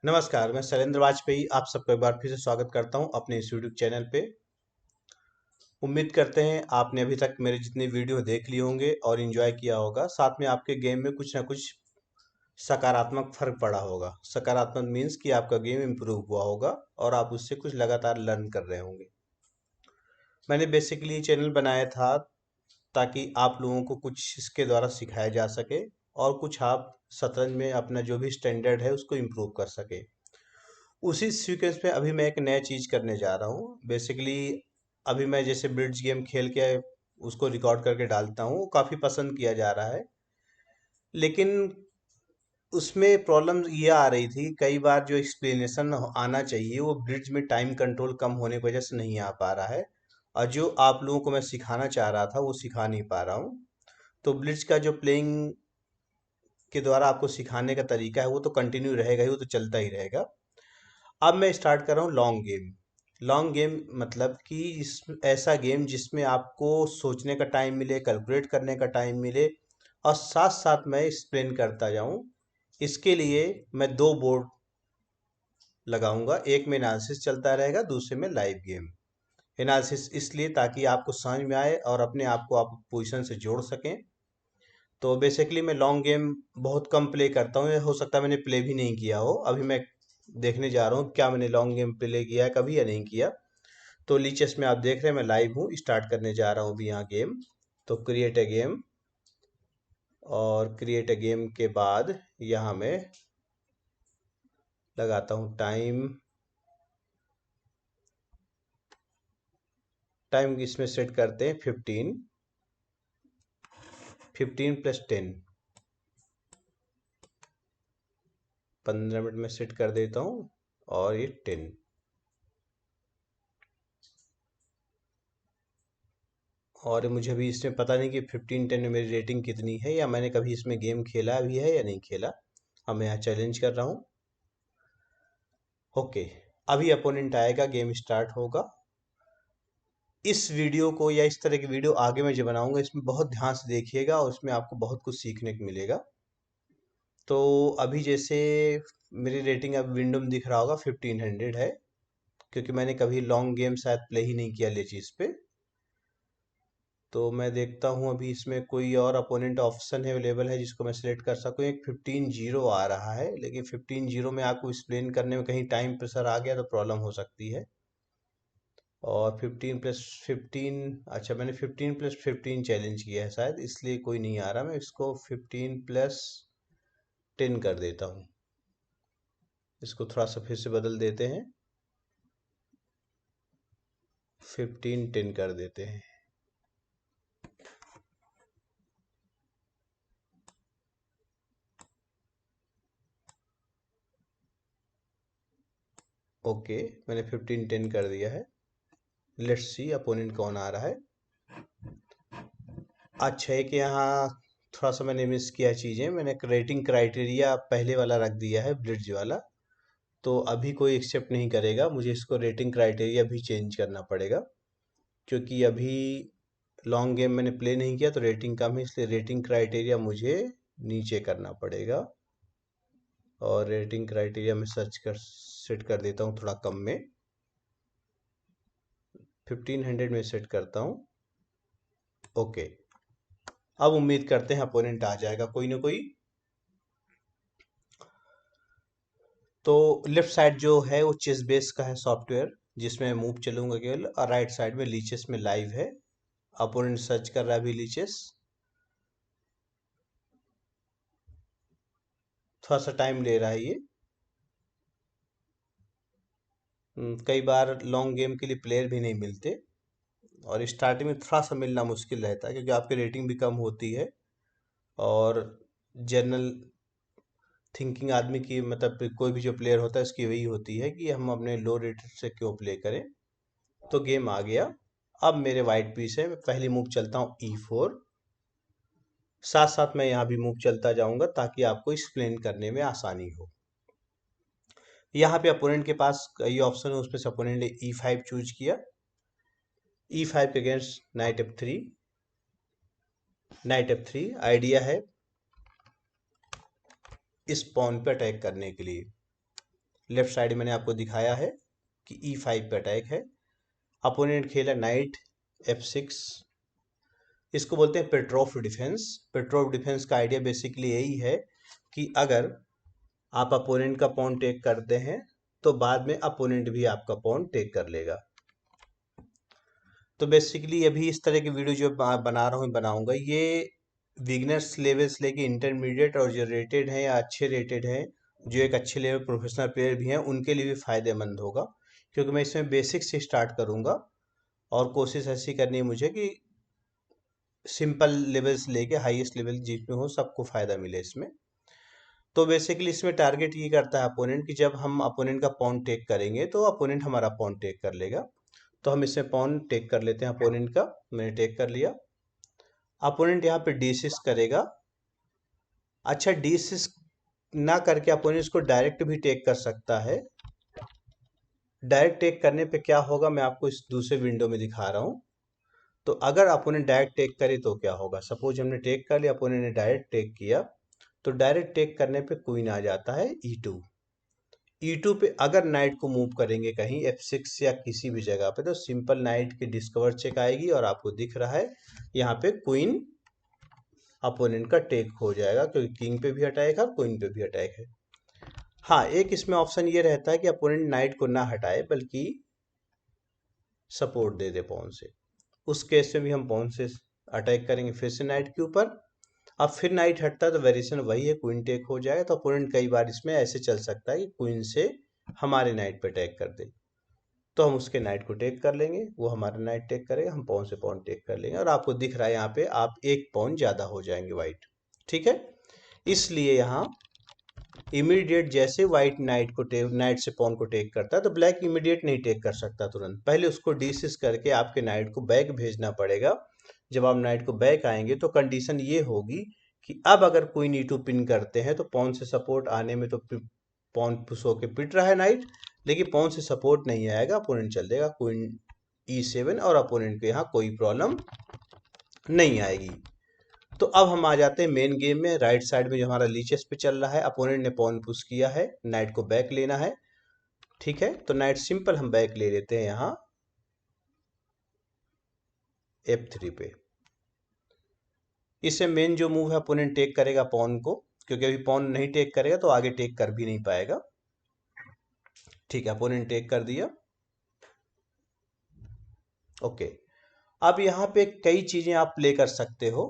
नमस्कार, मैं शैलेंद्र वाजपेयी आप सबका एक बार फिर से स्वागत करता हूं अपने इस यूट्यूब चैनल पे। उम्मीद करते हैं आपने अभी तक मेरे जितने वीडियो देख लिए होंगे और एंजॉय किया होगा। साथ में आपके गेम में कुछ ना कुछ सकारात्मक फर्क पड़ा होगा। सकारात्मक मीन्स कि आपका गेम इम्प्रूव हुआ होगा और आप उससे कुछ लगातार लर्न कर रहे होंगे। मैंने बेसिकली ये चैनल बनाया था ताकि आप लोगों को कुछ इसके द्वारा सिखाया जा सके और कुछ आप शतरंज में अपना जो भी स्टैंडर्ड है उसको इम्प्रूव कर सके। उसी सीक्वेंस में अभी मैं एक नया चीज़ करने जा रहा हूँ। बेसिकली अभी मैं जैसे ब्रिड्ज गेम खेल के उसको रिकॉर्ड करके डालता हूँ, वो काफ़ी पसंद किया जा रहा है। लेकिन उसमें प्रॉब्लम ये आ रही थी, कई बार जो एक्सप्लेनेशन आना चाहिए वो ब्रिड्ज में टाइम कंट्रोल कम होने की वजह से नहीं आ पा रहा है। और जो आप लोगों को मैं सिखाना चाह रहा था वो सिखा नहीं पा रहा हूँ। तो ब्लिट्ज का जो प्लेइंग के द्वारा आपको सिखाने का तरीका है वो तो कंटिन्यू रहेगा ही, वो तो चलता ही रहेगा। अब मैं स्टार्ट कर रहा हूँ लॉन्ग गेम। लॉन्ग गेम मतलब कि ऐसा गेम जिसमें आपको सोचने का टाइम मिले, कैलकुलेट करने का टाइम मिले और साथ साथ मैं एक्सप्लेन करता जाऊं। इसके लिए मैं दो बोर्ड लगाऊंगा, एक में एनालिसिस चलता रहेगा, दूसरे में लाइव गेम। एनालिसिस इसलिए ताकि आपको समझ में आए और अपने आप को आप पोजीशन से जोड़ सकें। तो बेसिकली मैं लॉन्ग गेम बहुत कम प्ले करता हूँ, हो सकता है मैंने प्ले भी नहीं किया हो। अभी मैं देखने जा रहा हूँ क्या मैंने लॉन्ग गेम प्ले किया है कभी या नहीं किया। तो लीचेस में आप देख रहे हैं मैं लाइव हूँ, स्टार्ट करने जा रहा हूँ अभी यहाँ गेम। तो क्रिएट ए गेम, और क्रिएट ए गेम के बाद यहाँ मैं लगाता हूँ टाइम। टाइम इसमें सेट करते हैं 15, 15 + 10, 15 मिनट में सेट कर देता हूँ। और ये 10। और मुझे अभी इसमें पता नहीं कि 15-10 में मेरी रेटिंग कितनी है, या मैंने कभी इसमें गेम खेला भी है या नहीं खेला। अब मैं यहाँ चैलेंज कर रहा हूँ। ओके, अभी अपोनेंट आएगा, गेम स्टार्ट होगा। इस वीडियो को या इस तरह की वीडियो आगे मैं जो बनाऊंगा इसमें बहुत ध्यान से देखिएगा और उसमें आपको बहुत कुछ सीखने को मिलेगा। तो अभी जैसे मेरी रेटिंग अब विंडो में दिख रहा होगा 1500 है, क्योंकि मैंने कभी लॉन्ग गेम शायद प्ले ही नहीं किया लेचीज पे। तो मैं देखता हूँ अभी इसमें कोई और अपोनेंट ऑप्शन है अवेलेबल है जिसको मैं सिलेक्ट कर सकूँ। एक 15-0 आ रहा है, लेकिन 15-0 में आपको एक्सप्लेन करने में कहीं टाइम प्रेशर आ गया तो प्रॉब्लम हो सकती है। और 15 + 15, अच्छा मैंने 15 + 15 चैलेंज किया है शायद, इसलिए कोई नहीं आ रहा। मैं इसको 15 + 10 कर देता हूँ। इसको थोड़ा सा फिर से बदल देते हैं, 15-10 कर देते हैं। ओके, मैंने 15-10 कर दिया है। लेट्स सी अपोनेंट कौन आ रहा है। अच्छा है कि यहाँ थोड़ा सा मैंने मिस किया चीज़ें, मैंने रेटिंग क्राइटेरिया पहले वाला रख दिया है ब्रिड्ज वाला। तो अभी कोई एक्सेप्ट नहीं करेगा, मुझे इसको रेटिंग क्राइटेरिया भी चेंज करना पड़ेगा, क्योंकि अभी लॉन्ग गेम मैंने प्ले नहीं किया तो रेटिंग कम है, इसलिए रेटिंग क्राइटेरिया मुझे नीचे करना पड़ेगा। और रेटिंग क्राइटेरिया में सर्च कर सेट कर देता हूँ थोड़ा कम में, 1500 में सेट करता हूँ। ओके, अब उम्मीद करते हैं अपोनेंट आ जाएगा कोई ना कोई। तो लेफ्ट साइड जो है वो चेस बेस का है सॉफ्टवेयर, जिसमें मूव चलूंगा केवल, और राइट साइड में लीचेस में लाइव है। अपोनेंट सर्च कर रहा है अभी लीचेस, थोड़ा सा टाइम ले रहा है ये। कई बार लॉन्ग गेम के लिए प्लेयर भी नहीं मिलते, और स्टार्टिंग में थोड़ा सा मिलना मुश्किल रहता है क्योंकि आपकी रेटिंग भी कम होती है। और जनरल थिंकिंग आदमी की, मतलब कोई भी जो प्लेयर होता है उसकी वही होती है कि हम अपने लो रेटेड से क्यों प्ले करें। तो गेम आ गया। अब मेरे वाइट पीस है, मैं पहली मूव चलता हूँ E4। साथ साथ मैं यहाँ भी मूव चलता जाऊंगा ताकि आपको एक्सप्लेन करने में आसानी हो। यहाँ पे अपोनेंट के पास कई ऑप्शन है, उसमें से अपोनेंट ने E5 चूज किया। E5 के against night F3। Night F3 idea है इस पॉन पे अटैक करने के लिए। लेफ्ट साइड मैंने आपको दिखाया है कि E5 पे अटैक है। अपोनेंट खेला नाइट F6, इसको बोलते हैं पेट्रोफ डिफेंस। पेट्रोफ डिफेंस का आइडिया बेसिकली यही है कि अगर आप अपोनेंट का पॉन टेक करते हैं तो बाद में अपोनेंट भी आपका पॉन टेक कर लेगा। तो बेसिकली अभी इस तरह की वीडियो जो बना रहा हूँ बनाऊंगा, ये बिगनर्स लेवल से लेके इंटरमीडिएट और जो रेटेड हैं या अच्छे रेटेड हैं, जो एक अच्छे लेवल प्रोफेशनल प्लेयर भी हैं, उनके लिए भी फायदेमंद होगा। क्योंकि मैं इसमें बेसिक से स्टार्ट करूंगा और कोशिश ऐसी करनी है मुझे कि सिंपल लेवल से लेके हाईएस्ट लेवल जितने हो सबको फायदा मिले इसमें। तो बेसिकली इसमें टारगेट ये करता है अपोनेंट कि जब हम अपोनेंट का पॉन टेक करेंगे तो अपोनेंट हमारा पॉन टेक कर लेगा। तो हम इसमें पॉन टेक कर लेते हैं अपोनेंट का। मैंने टेक कर लिया। अपोनेंट यहाँ पे D6 करेगा। अच्छा, D6 ना करके अपोनेंट इसको डायरेक्ट भी टेक कर सकता है। डायरेक्ट टेक करने पे क्या होगा मैं आपको इस दूसरे विंडो में दिखा रहा हूँ। तो अगर अपोनेंट डायरेक्ट टेक करे तो क्या होगा, सपोज हमने टेक कर लिया, अपोनेंट ने डायरेक्ट टेक किया, तो डायरेक्ट टेक करने पे क्वीन आ जाता है E2। E2 पे अगर नाइट को मूव करेंगे कहीं F6 या किसी भी जगह पे, तो सिंपल नाइट की डिस्कवर चेक आएगी और आपको दिख रहा है यहाँ पे क्वीन अपोनेंट का टेक हो जाएगा, क्योंकि किंग पे भी अटैक है और क्वीन पे भी अटैक है। हाँ, एक इसमें ऑप्शन ये रहता है कि अपोनेंट नाइट को ना हटाए बल्कि सपोर्ट दे दे पॉन से। उस केस में भी हम पॉन से अटैक करेंगे फिर से नाइट के ऊपर। अब फिर नाइट हटता है तो वेरिएशन वही है, क्वीन टेक हो जाएगा। तो अपोनेंट कई बार इसमें ऐसे चल सकता है कि क्वीन से हमारे नाइट पे अटैक कर दे, तो हम उसके नाइट को टेक कर लेंगे, वो हमारा नाइट टेक करेगा, हम पॉन से पॉन टेक कर लेंगे और आपको दिख रहा है यहाँ पे आप एक पॉन ज्यादा हो जाएंगे वाइट। ठीक है, इसलिए यहाँ इमीडिएट जैसे व्हाइट नाइट को टेक, नाइट से पॉन को टेक करता है, तो ब्लैक इमीडिएट नहीं टेक कर सकता तुरंत, पहले उसको D6 करके आपके नाइट को बैक भेजना पड़ेगा। जब आप नाइट को बैक आएंगे तो कंडीशन ये होगी कि अब अगर क्वीन E2 पिन करते हैं तो पॉन से सपोर्ट आने में तो पॉन पुश होके पिट रहा है नाइट, लेकिन पॉन से सपोर्ट नहीं आएगा, अपोनेंट चल देगा क्वीन E7 और अपोनेंट को यहाँ कोई प्रॉब्लम नहीं आएगी। तो अब हम आ जाते हैं मेन गेम में। राइट साइड में जो हमारा लीचेस पे चल रहा है, अपोनेंट ने पॉन पुश किया है, नाइट को बैक लेना है। ठीक है, तो नाइट सिंपल हम बैक ले लेते हैं यहाँ F3 पे। इससे मेन जो मूव है, अपोनेंट टेक करेगा पॉन को, क्योंकि अभी पॉन नहीं टेक करेगा तो आगे टेक कर भी नहीं पाएगा। ठीक है, अपोनेंट टेक कर दिया। ओके, अब यहाँ पे कई चीजें आप प्ले कर सकते हो।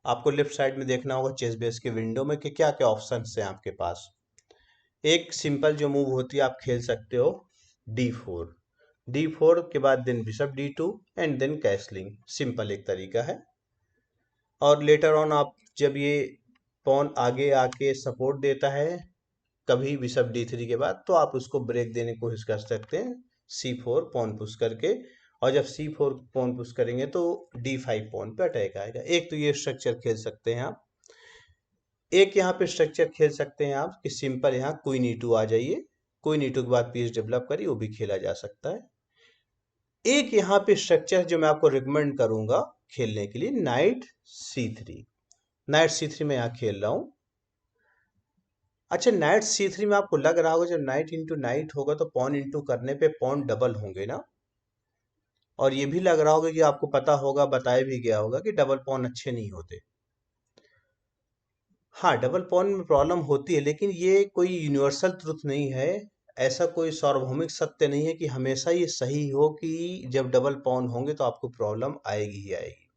आपको लेफ्ट साइड में देखना होगा चेस बेस के विंडो में कि क्या क्या ऑप्शंस हैं आपके पास। एक सिंपल जो मूव होती है आप खेल सकते हो D4। D4 के बाद then bishop D2 and then castling, simple एक तरीका है। और लेटर ऑन आप जब ये पॉन आगे आके सपोर्ट देता है कभी बिशप D3 के बाद, तो आप उसको ब्रेक देने की कोशिश कर सकते हैं C4 पॉन पुश करके। और जब C4 पॉन पुश करेंगे तो D5 पॉन पे अटैक आएगा। एक तो ये स्ट्रक्चर खेल सकते हैं आप। एक यहाँ पे स्ट्रक्चर खेल सकते हैं आप कि सिंपल यहाँ क्वीन E2 आ जाइए, क्वीन E2 के बाद पीस डेवलप करिए, वो भी खेला जा सकता है। एक यहाँ पे स्ट्रक्चर जो मैं आपको रिकमेंड करूंगा खेलने के लिए, नाइट C3। नाइट C3 में यहाँ खेल रहा हूँ। अच्छा, नाइट C3 में आपको लग रहा होगा जब नाइट इंटू नाइट होगा तो पॉन इंटू करने पे पॉन डबल होंगे ना, और ये भी लग रहा होगा कि आपको पता होगा, बताया भी गया होगा कि डबल पॉन अच्छे नहीं होते। हाँ, डबल पॉन में प्रॉब्लम होती है, लेकिन ये कोई यूनिवर्सल ट्रुथ नहीं है। ऐसा कोई सार्वभौमिक सत्य नहीं है कि हमेशा ये सही हो कि जब डबल पॉन होंगे तो आपको प्रॉब्लम आएगी ही आएगी।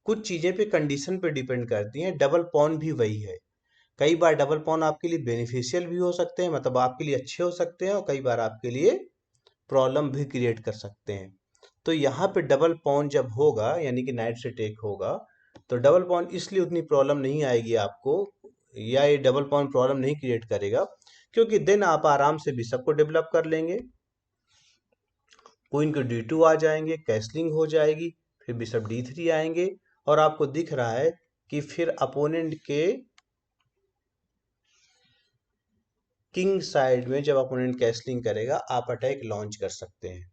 कुछ चीजें पे कंडीशन पे डिपेंड करती हैं। डबल पॉन भी वही है, कई बार डबल पॉन आपके लिए बेनिफिशियल भी हो सकते हैं, मतलब आपके लिए अच्छे हो सकते हैं, और कई बार आपके लिए प्रॉब्लम भी क्रिएट कर सकते हैं। तो यहाँ पे डबल पॉन जब होगा यानी कि नाइट से टेक होगा, तो डबल पॉन इसलिए उतनी प्रॉब्लम नहीं आएगी आपको, या ये डबल पॉन प्रॉब्लम नहीं क्रिएट करेगा, क्योंकि देन आप आराम से बिशप को डेवलप कर लेंगे, क्वीन को D2 आ जाएंगे, कैसलिंग हो जाएगी, फिर बिशप D3 आएंगे, और आपको दिख रहा है कि फिर अपोनेंट के किंग साइड में जब अपोनेंट कैसलिंग करेगा आप अटैक लॉन्च कर सकते हैं।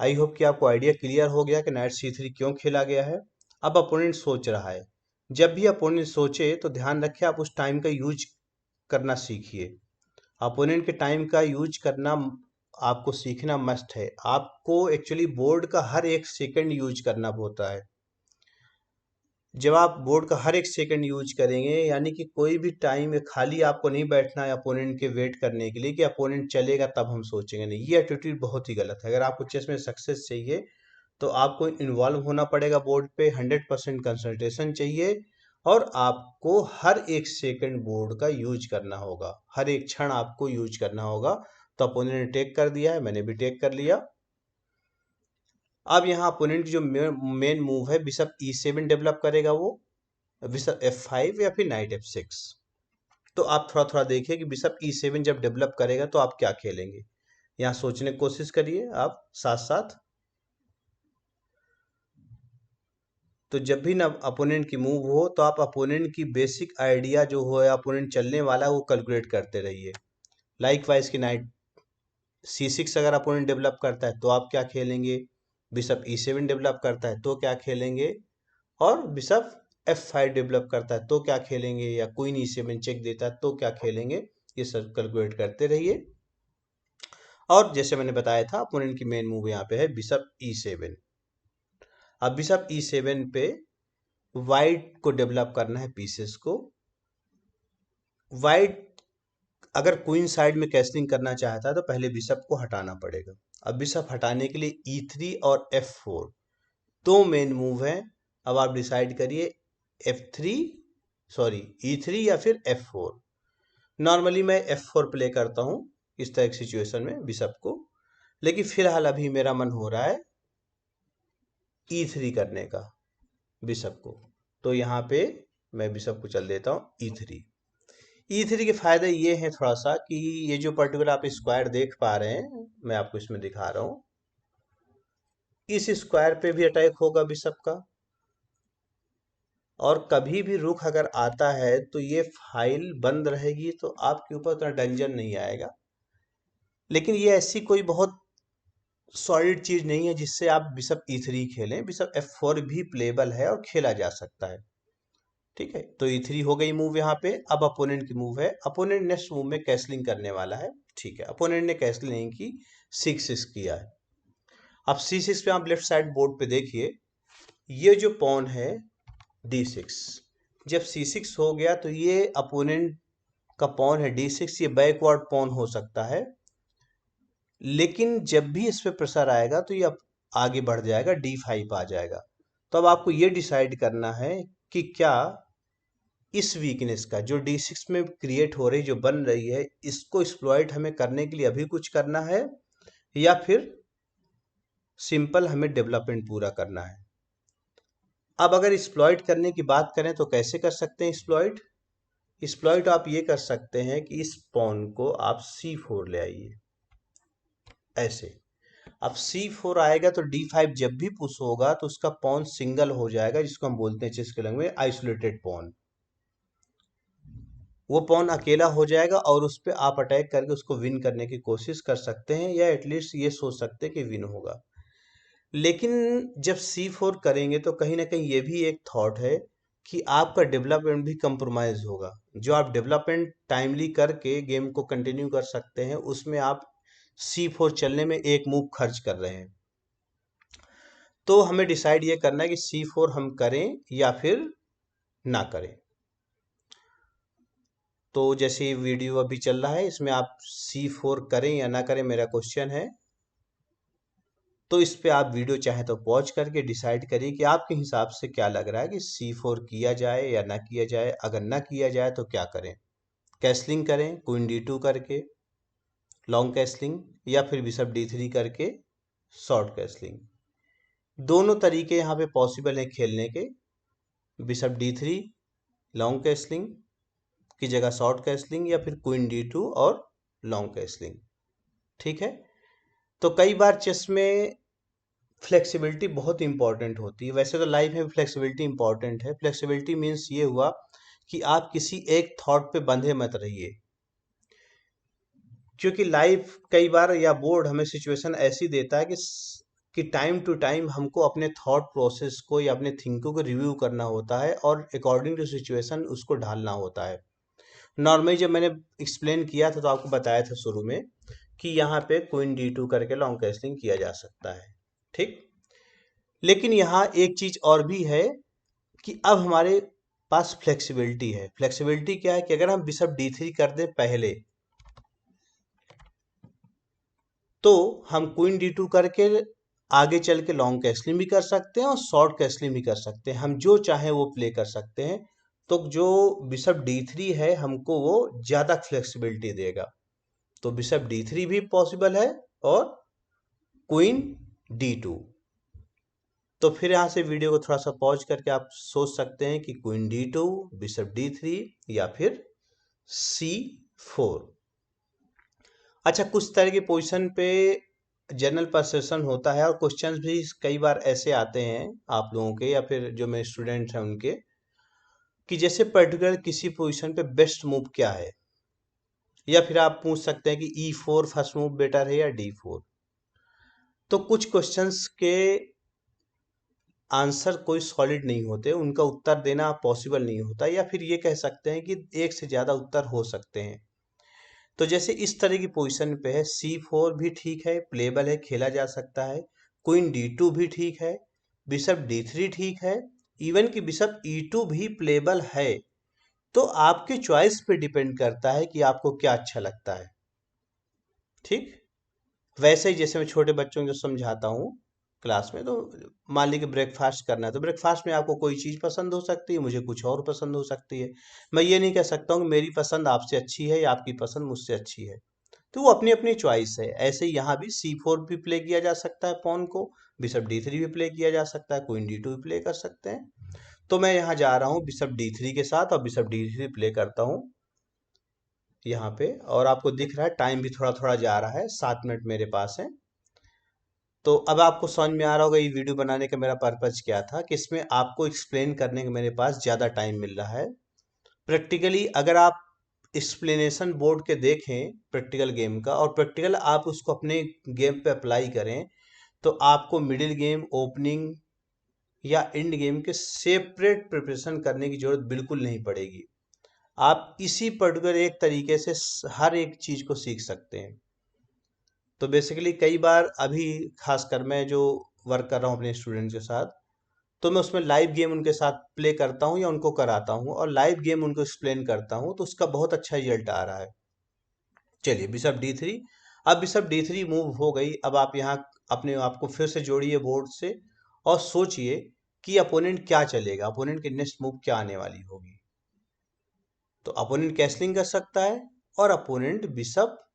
आई होप कि आपको आइडिया क्लियर हो गया कि नाइट C3 क्यों खेला गया है। अब अपोनेंट सोच रहा है, जब भी अपोनेंट सोचे तो ध्यान रखें आप उस टाइम का यूज करना सीखिए। अपोनेंट के टाइम का यूज करना आपको सीखना मस्ट है। आपको एक्चुअली बोर्ड का हर एक सेकंड यूज करना होता है। जब आप बोर्ड का हर एक सेकंड यूज करेंगे, यानी कि कोई भी टाइम में खाली आपको नहीं बैठना है अपोनेंट के वेट करने के लिए कि अपोनेंट चलेगा तब हम सोचेंगे, नहीं, ये एटीट्यूड बहुत ही गलत है। अगर आपको चेस में सक्सेस चाहिए तो आपको इन्वॉल्व होना पड़ेगा बोर्ड पे, 100% कंसंट्रेशन चाहिए, और आपको हर एक सेकंड बोर्ड का यूज करना होगा, हर एक क्षण आपको यूज करना होगा। तो अपोनेंट ने टेक कर दिया है, मैंने भी टेक कर लिया। अब यहाँ अपोनेंट जो मेन मूव है बिशप E7 डेवलप करेगा, वो बिशप F5 या फिर नाइट F6। तो आप थोड़ा थोड़ा देखिए कि बिशप E7 जब डेवलप करेगा तो आप क्या खेलेंगे, यहाँ सोचने की कोशिश करिए आप साथ साथ। तो जब भी ना अपोनेंट की मूव हो तो आप अपोनेंट की बेसिक आइडिया जो हो या अपोनेंट चलने वाला वो कैलकुलेट करते रहिए। लाइक वाइज की नाइट C6 अगर अपोनेंट डेवलप करता है तो आप क्या खेलेंगे, बिशप E7 डेवलप करता है तो क्या खेलेंगे, और बिशप F5 डेवलप करता है तो क्या खेलेंगे, या क्वीन E7 चेक देता है तो क्या खेलेंगे, ये सब कैलकुलेट करते रहिए। और जैसे मैंने बताया था अपोनेंट की मेन मूव यहाँ पे है बिशप E7। अब बिशप E7 पे वाइट को डेवलप करना है पीसेस को। वाइट अगर क्वीन साइड में कैसलिंग करना चाहता है तो पहले बिशप को हटाना पड़ेगा। अब बिशप हटाने के लिए E3 और F4 दो मेन मूव हैं। अब आप डिसाइड करिए F3 सॉरी E3 या फिर F4। नॉर्मली मैं F4 प्ले करता हूँ इस तरह की सिचुएशन में बिशप को, लेकिन फिलहाल अभी मेरा मन हो रहा है E3 करने का बिशप को। तो यहाँ पे मैं बिशप को चल देता हूँ E3। E3 के फायदे ये हैं थोड़ा सा कि ये जो पर्टिकुलर आप स्क्वायर देख पा रहे हैं, मैं आपको इसमें दिखा रहा हूँ, इस स्क्वायर पे भी अटैक होगा बिशप का, और कभी भी रुख अगर आता है तो ये फाइल बंद रहेगी, तो आपके ऊपर उतना डेंजर नहीं आएगा। लेकिन ये ऐसी कोई बहुत सॉलिड चीज नहीं है जिससे आप बिशप E3 खेलें। बिशप F4 भी प्लेबल है और खेला जा सकता है। ठीक है, तो E3 हो गई मूव यहाँ पे। अब अपोनेंट की मूव है, अपोनेंट नेक्स्ट मूव में कैसलिंग करने वाला है। ठीक है, अपोनेंट ने कैसलिंग नहीं की, 6-6 किया है। अब C6 पे आप लेफ्ट साइड बोर्ड पे देखिए, ये जो पॉन है D6, जब C6 हो गया तो ये अपोनेंट का पॉन है D6, ये बैकवर्ड पॉन हो सकता है, लेकिन जब भी इस पे प्रेशर आएगा तो ये अब आगे बढ़ जाएगा, D5 आ जाएगा। तो अब आपको ये डिसाइड करना है कि क्या इस वीकनेस का जो D6 में क्रिएट हो रही, जो बन रही है, इसको एक्सप्लॉइट हमें करने के लिए अभी कुछ करना है, या फिर सिंपल हमें डेवलपमेंट पूरा करना है। अब अगर एक्सप्लॉइट करने की बात करें तो कैसे कर सकते हैं एक्सप्लॉइट। एक्सप्लॉइट आप ये कर सकते हैं कि इस पॉन को आप C4 ले आइए, ऐसे। अब C4 आएगा तो D5 जब भी पुश होगा तो उसका पॉन सिंगल हो जाएगा, जिसको हम बोलते हैं चेस के लैंग्वेज में आइसोलेटेड पॉन। वो पॉन अकेला हो जाएगा और उस पर आप अटैक करके उसको विन करने की कोशिश कर सकते हैं, या एटलीस्ट ये सोच सकते हैं कि विन होगा। लेकिन जब C4 करेंगे तो कहीं ना कहीं ये भी एक थॉट है कि आपका डेवलपमेंट भी कंप्रोमाइज होगा। जो आप डेवलपमेंट टाइमली करके गेम को कंटिन्यू कर सकते हैं, उसमें आप C4 चलने में एक मूव खर्च कर रहे हैं। तो हमें डिसाइड ये करना है कि C4 हम करें या फिर ना करें। तो जैसे ये वीडियो अभी चल रहा है, इसमें आप C4 करें या ना करें, मेरा क्वेश्चन है। तो इस पे आप वीडियो चाहे तो पॉज करके डिसाइड करिए कि आपके हिसाब से क्या लग रहा है कि C4 किया जाए या ना किया जाए। अगर ना किया जाए तो क्या करें, कैसलिंग करें क्वीन D2 करके लॉन्ग कैसलिंग, या फिर बिशप D3 करके शॉर्ट कैसलिंग। दोनों तरीके यहाँ पे पॉसिबल हैं खेलने के। बिशप D3 लॉन्ग कैसलिंग की जगह शॉर्ट कैसलिंग, या फिर क्वीन D2 और लॉन्ग कैसलिंग। ठीक है, तो कई बार चेस में फ्लेक्सिबिलिटी बहुत इंपॉर्टेंट होती है। वैसे तो लाइफ में फ्लेक्सिबिलिटी इंपॉर्टेंट है। फ्लेक्सिबिलिटी मीन्स ये हुआ कि आप किसी एक थॉट पे बंधे मत रहिए, क्योंकि लाइफ कई बार या बोर्ड हमें सिचुएशन ऐसी देता है कि टाइम टू टाइम हमको अपने थॉट प्रोसेस को या अपने थिंकिंग को रिव्यू करना होता है और अकॉर्डिंग टू सिचुएशन उसको ढालना होता है। नॉर्मली जब मैंने एक्सप्लेन किया था तो आपको बताया था शुरू में कि यहाँ पे क्वीन D2 करके लॉन्ग कैसलिंग किया जा सकता है, ठीक। लेकिन यहाँ एक चीज और भी है कि अब हमारे पास फ्लेक्सिबिलिटी है। फ्लेक्सिबिलिटी क्या है कि अगर हम बिशप D3 कर दें पहले, तो हम क्वीन D2 करके आगे चल के लॉन्ग कैसलिंग भी कर सकते हैं और शॉर्ट कैसलिंग भी कर सकते हैं। हम जो चाहें वो प्ले कर सकते हैं। तो जो बिशप D3 है हमको वो ज्यादा फ्लेक्सिबिलिटी देगा। तो बिशप D3 भी पॉसिबल है और क्वीन D2। तो फिर यहाँ से वीडियो को थोड़ा सा पॉज करके आप सोच सकते हैं कि क्वीन D2, बिशप D3 या फिर C4। अच्छा, कुछ तरह की पोजीशन पे जनरल परसेप्शन होता है और क्वेश्चंस भी कई बार ऐसे आते हैं आप लोगों के या फिर जो मेरे स्टूडेंट हैं उनके, कि जैसे पर्टिकुलर किसी पोजीशन पे बेस्ट मूव क्या है, या फिर आप पूछ सकते हैं कि E4 फर्स्ट मूव बेटर है या D4। तो कुछ क्वेश्चंस के आंसर कोई सॉलिड नहीं होते, उनका उत्तर देना पॉसिबल नहीं होता, या फिर ये कह सकते हैं कि एक से ज्यादा उत्तर हो सकते हैं। तो जैसे इस तरह की पोजीशन पे है, C4 भी ठीक है, प्लेबल है, खेला जा सकता है। क्वीन D2 भी ठीक है, बिशप D3 ठीक है, इवन कि बिशप E2 भी प्लेबल है। तो आपके चॉइस पे डिपेंड करता है कि आपको क्या अच्छा लगता है, ठीक। वैसे ही जैसे मैं छोटे बच्चों को जो समझाता हूँ क्लास में, तो मान लीजिए ब्रेकफास्ट करना है, तो ब्रेकफास्ट में आपको कोई चीज़ पसंद हो सकती है, मुझे कुछ और पसंद हो सकती है। मैं ये नहीं कह सकता हूँ कि मेरी पसंद आपसे अच्छी है या आपकी पसंद मुझसे अच्छी है। तो वो अपनी अपनी चॉइस है। ऐसे ही यहाँ भी C4 भी प्ले किया जा सकता है पॉन को, बिशप D3 भी प्ले किया जा सकता है, क्वीन D2 भी प्ले कर सकते हैं। तो मैं यहाँ जा रहा हूँ बिशप D3 के साथ और बिशप D3 प्ले करता हूँ यहाँ पे। और आपको दिख रहा है टाइम भी थोड़ा थोड़ा जा रहा है, 7 मिनट मेरे पास है। तो अब आपको समझ में आ रहा होगा ये वीडियो बनाने का मेरा पर्पज क्या था, कि इसमें आपको एक्सप्लेन करने का मेरे पास ज़्यादा टाइम मिल रहा है। प्रैक्टिकली अगर आप एक्सप्लेनेशन बोर्ड के देखें प्रैक्टिकल गेम का, और प्रैक्टिकल आप उसको अपने गेम पे अप्लाई करें, तो आपको मिडिल गेम, ओपनिंग या एंड गेम के सेपरेट प्रिपरेशन करने की जरूरत बिल्कुल नहीं पड़ेगी। आप इसी पर्टिकुलर एक तरीके से हर एक चीज को सीख सकते हैं। तो बेसिकली कई बार अभी खासकर मैं जो वर्क कर रहा हूँ अपने स्टूडेंट के साथ, तो मैं उसमें लाइव गेम उनके साथ प्ले करता हूँ या उनको कराता हूँ और लाइव गेम उनको एक्सप्लेन करता हूँ, तो उसका बहुत अच्छा रिजल्ट आ रहा है। चलिए बिशप D3। अब बिशप D3 मूव हो गई। अब आप यहाँ अपने आप को फिर से जोड़िए बोर्ड से और सोचिए कि अपोनेंट क्या चलेगा, अपोनेंट की नेक्स्ट मूव क्या आने वाली होगी। तो अपोनेंट कैसलिंग कर सकता है और opponent bishop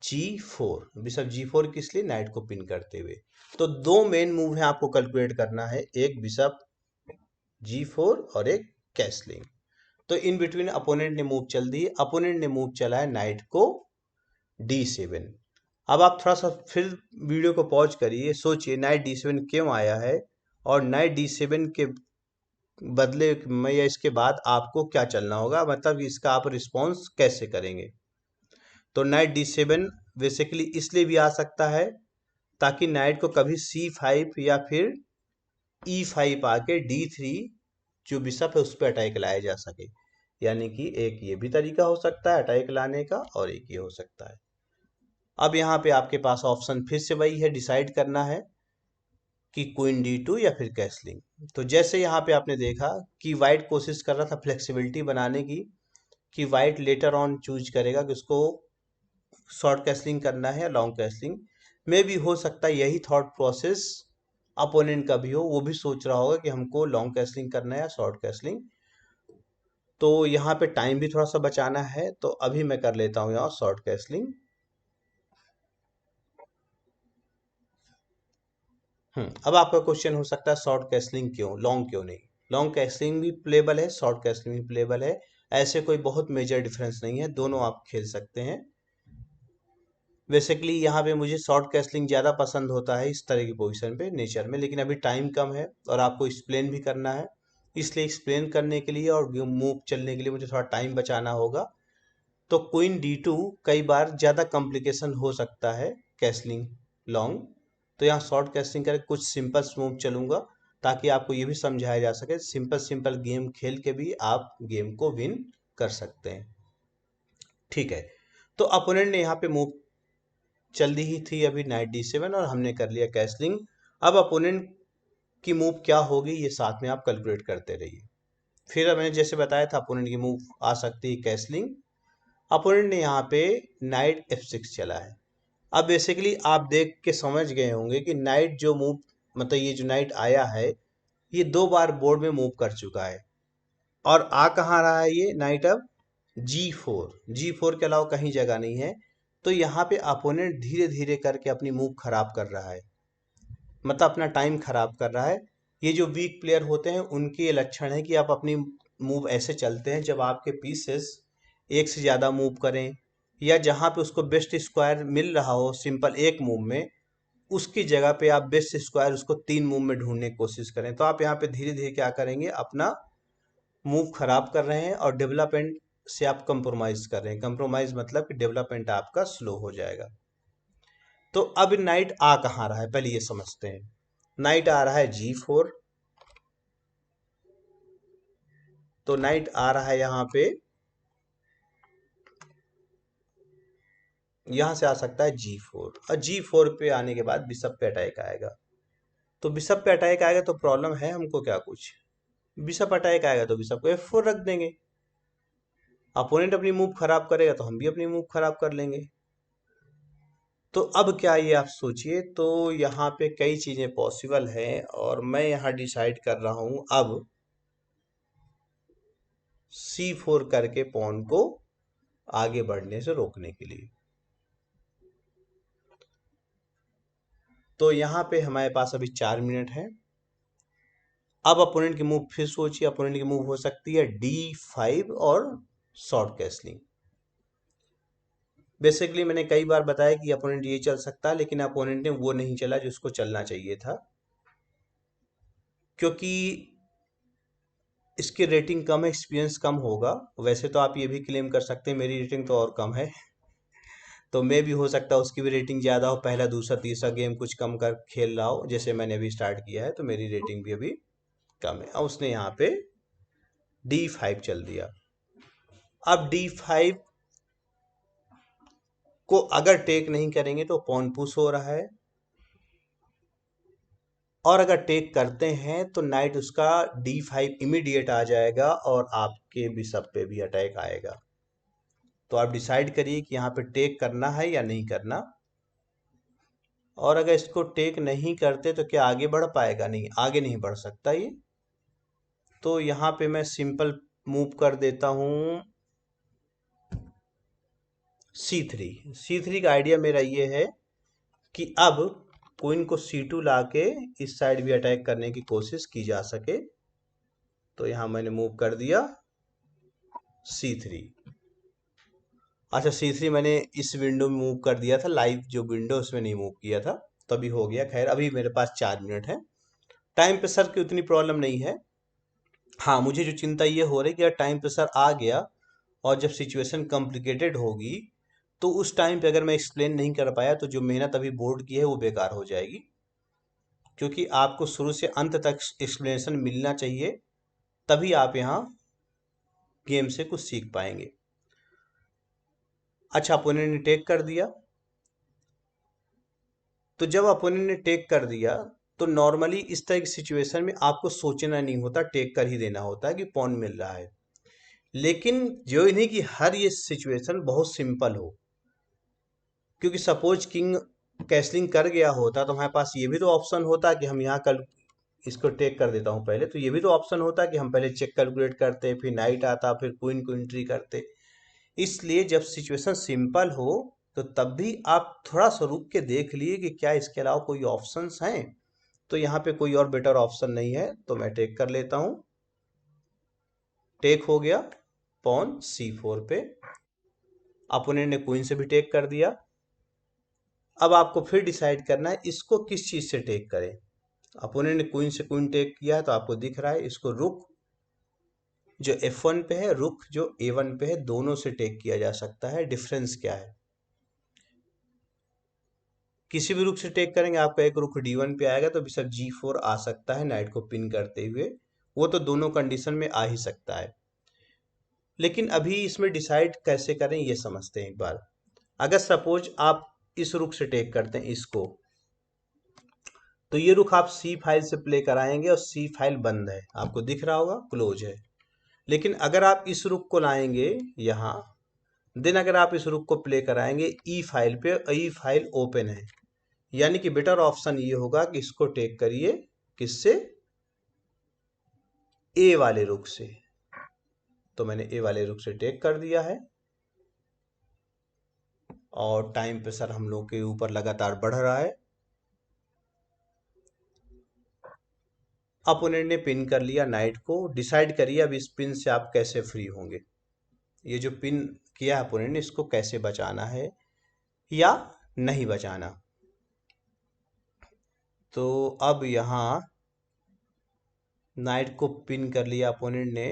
G4, bishop G4 किस लिए, नाइट को पिन करते हुए। तो दो मेन मूव है आपको कैलकुलेट करना है, एक बिशप G4 और एक कैसलिंग। तो इन बिटवीन अपोनेंट ने मूव चल दी, अपोनेंट ने मूव चला है नाइट को D7। अब आप थोड़ा सा फिर वीडियो को पॉज करिए, सोचिए नाइट D7 क्यों आया है, और नाइट D7 के बदले में या इसके बाद आपको क्या चलना होगा, मतलब इसका आप रिस्पॉन्स कैसे करेंगे। तो नाइट D7 बेसिकली इसलिए भी आ सकता है ताकि नाइट को कभी C5 या फिर E5 आके D3 जो बिशप है उस पर अटैक लाया जा सके। यानी कि एक ये भी तरीका हो सकता है अटैक लाने का, और एक ये हो सकता है। अब यहाँ पे आपके पास ऑप्शन फिर से वही है, डिसाइड करना है कि क्वीन D2 या फिर कैसलिंग। तो जैसे यहाँ पे आपने देखा कि वाइट कोशिश कर रहा था फ्लेक्सिबिलिटी बनाने की, कि वाइट लेटर ऑन चूज करेगा कि उसको शॉर्ट कैसलिंग करना है या लॉन्ग कैसलिंग। में भी हो सकता है यही थॉट प्रोसेस अपोनेंट का भी हो, वो भी सोच रहा होगा कि हमको लॉन्ग कैसलिंग करना है या शॉर्ट कैसलिंग। तो यहाँ पे टाइम भी थोड़ा सा बचाना है, तो अभी मैं कर लेता हूँ यहाँ शॉर्ट कैसलिंग। अब आपका क्वेश्चन हो सकता है शॉर्ट कैसलिंग क्यों, लॉन्ग क्यों नहीं। लॉन्ग कैसलिंग भी प्लेबल है, शॉर्ट कैसलिंग भी प्लेबल है। ऐसे कोई बहुत मेजर डिफरेंस नहीं है, दोनों आप खेल सकते हैं। बेसिकली यहाँ पे मुझे शॉर्ट कैसलिंग ज़्यादा पसंद होता है इस तरह की पोजीशन पे नेचर में, लेकिन अभी टाइम कम है और आपको एक्सप्लेन भी करना है। इसलिए एक्सप्लेन करने के लिए और मूव चलने के लिए मुझे थोड़ा टाइम बचाना होगा। तो क्वीन D2 कई बार ज़्यादा कॉम्प्लिकेशन हो सकता है कैसलिंग लॉन्ग। तो यहाँ शॉर्ट कैसलिंग करके कुछ सिंपल मूव चलूंगा, ताकि आपको ये भी समझाया जा सके सिंपल सिंपल गेम खेल के भी आप गेम को विन कर सकते हैं। ठीक है, तो अपोनेंट ने यहाँ पे मूव चल दी ही थी अभी नाइट D7 और हमने कर लिया कैसलिंग। अब अपोनेंट की मूव क्या होगी ये साथ में आप कैलकुलेट करते रहिए। फिर मैंने जैसे बताया था अपोनेंट की मूव आ सकती है कैसलिंग। अपोनेंट ने यहाँ पे नाइट F6 चला है। अब बेसिकली आप देख के समझ गए होंगे कि नाइट जो मूव, मतलब ये जो नाइट आया है ये 2 बार बोर्ड में मूव कर चुका है। और आ कहाँ रहा है ये नाइट? अब G4 के अलावा कहीं जगह नहीं है। तो यहाँ पे अपोनेंट धीरे धीरे करके अपनी मूव खराब कर रहा है, मतलब अपना टाइम खराब कर रहा है। ये जो वीक प्लेयर होते हैं उनके ये लक्षण है कि आप अपनी मूव ऐसे चलते हैं जब आपके पीसेस एक से ज़्यादा मूव करें, या जहाँ पे उसको बेस्ट स्क्वायर मिल रहा हो सिंपल एक मूव में, उसकी जगह पे आप बेस्ट स्क्वायर उसको 3 मूव में ढूंढने की कोशिश करें। तो आप यहाँ पे धीरे धीरे क्या करेंगे, अपना मूव खराब कर रहे हैं और डेवलपमेंट से आप कंप्रोमाइज कर रहे हैं। कंप्रोमाइज मतलब कि डेवलपमेंट आपका स्लो हो जाएगा। तो अब नाइट आ कहाँ रहा है पहले ये समझते हैं। नाइट आ रहा है G4, तो नाइट आ रहा है यहाँ पे, यहां से आ सकता है G4, और G4 पे आने के बाद बिशप पे अटैक आएगा। तो बिशप पे अटैक आएगा तो प्रॉब्लम है हमको क्या कुछ? बिशप अटैक आएगा तो बिशप को F4 रख देंगे। अपोनेंट अपनी मूव खराब करेगा तो हम भी अपनी मूव खराब कर लेंगे। तो अब क्या ये आप सोचिए, तो यहाँ पे कई चीजें पॉसिबल हैं और मैं यहाँ डिसाइड कर रहा हूं अब C4 करके पॉन को आगे बढ़ने से रोकने के लिए। तो यहाँ पे हमारे पास अभी 4 मिनट है। अब अपोनेंट की मूव फिर सोचिए, अपोनेंट की मूव हो सकती है D5 और शॉर्ट कैसलिंग। बेसिकली मैंने कई बार बताया कि अपोनेंट ये चल सकता है, लेकिन अपोनेंट ने वो नहीं चला जो उसको चलना चाहिए था, क्योंकि इसकी रेटिंग कम है, एक्सपीरियंस कम होगा। वैसे तो आप ये भी क्लेम कर सकते हैं मेरी रेटिंग तो और कम है, तो मे भी हो सकता है उसकी भी रेटिंग ज़्यादा हो, पहला दूसरा तीसरा गेम कुछ कम कर खेल रहा हो, जैसे मैंने अभी स्टार्ट किया है, तो मेरी रेटिंग भी अभी कम है। अब उसने यहाँ पे D5 चल दिया। अब D5 को अगर टेक नहीं करेंगे तो पॉन पुश हो रहा है, और अगर टेक करते हैं तो नाइट उसका D5 इमीडिएट आ जाएगा और आपके बिशप पे भी अटैक आएगा। तो आप डिसाइड करिए कि यहाँ पे टेक करना है या नहीं करना। और अगर इसको टेक नहीं करते तो क्या आगे बढ़ पाएगा? नहीं, आगे नहीं बढ़ सकता ये। तो यहाँ पे मैं सिंपल मूव कर देता हूँ C3 का आइडिया मेरा ये है कि अब क्वीन को C2 लाके इस साइड भी अटैक करने की कोशिश की जा सके। तो यहाँ मैंने मूव कर दिया C3। अच्छा, C3 मैंने इस विंडो में मूव कर दिया था, लाइव जो विंडो उसमें नहीं मूव किया था, तभी हो गया। खैर अभी मेरे पास 4 मिनट है, टाइम प्रेशर की उतनी प्रॉब्लम नहीं है। हाँ, मुझे जो चिंता ये हो रही है कि अगर टाइम प्रेशर आ गया और जब सिचुएशन कॉम्प्लिकेटेड होगी तो उस टाइम पे अगर मैं एक्सप्लेन नहीं कर पाया तो जो मेहनत अभी बोर्ड की है वो बेकार हो जाएगी, क्योंकि आपको शुरू से अंत तक एक्सप्लेनेशन मिलना चाहिए, तभी आप यहाँ गेम से कुछ सीख पाएंगे। अच्छा, अपोनेंट ने टेक कर दिया। तो जब अपोनेंट ने टेक कर दिया तो नॉर्मली इस तरह की सिचुएशन में आपको सोचना नहीं होता, टेक कर ही देना होता है कि पॉन मिल रहा है। लेकिन जो नहीं कि हर ये सिचुएशन बहुत सिंपल हो, क्योंकि सपोज किंग कैसलिंग कर गया होता तो हमारे पास ये भी तो ऑप्शन होता कि हम यहाँ कल इसको टेक कर देता हूँ पहले, तो ये भी तो ऑप्शन होता कि हम पहले चेक कैलकुलेट करते, फिर नाइट आता, फिर क्वीन को एंट्री करते। इसलिए जब सिचुएशन सिंपल हो तो तब भी आप थोड़ा सा रुक के देख लिए कि क्या इसके अलावा कोई ऑप्शंस हैं। तो यहाँ पे कोई और बेटर ऑप्शन नहीं है, तो मैं टेक कर लेता हूँ। टेक हो गया पॉन C4 पे। अपोनेंट ने क्वीन से भी टेक कर दिया। अब आपको फिर डिसाइड करना है इसको किस चीज से टेक करें। अपोनेंट ने क्वीन से क्वीन टेक किया है तो आपको दिख रहा है इसको रुक जो F1 पे है, रुक जो A1 पे है, दोनों से टेक किया जा सकता है। डिफरेंस क्या है? किसी भी रुक से टेक करेंगे आपका एक रुक D1 पे आएगा तो बिशप G4 आ सकता है नाइट को पिन करते हुए, वो तो दोनों कंडीशन में आ ही सकता है। लेकिन अभी इसमें डिसाइड कैसे करें ये समझते हैं एक बार। अगर सपोज आप इस रुख से टेक करते हैं इसको, तो ये रुख आप सी फाइल से प्ले कराएंगे और सी फाइल बंद है, आपको दिख रहा होगा क्लोज है। लेकिन अगर आप इस रुख को लाएंगे यहाँ, देन अगर आप इस रुख को प्ले कराएंगे ई फाइल पे, ई फाइल ओपन है, यानी कि बेटर ऑप्शन ये होगा कि इसको टेक करिए किससे, ए वाले रुख से। तो मैंने ए वाले रुख से टेक कर दिया है और टाइम प्रेशर हम लोग के ऊपर लगातार बढ़ रहा है। अपोनेंट ने पिन कर लिया नाइट को। डिसाइड करिए अब इस पिन से आप कैसे फ्री होंगे। ये जो पिन किया है अपोनेंट ने, इसको कैसे बचाना है या नहीं बचाना। तो अब यहाँ नाइट को पिन कर लिया अपोनेंट ने।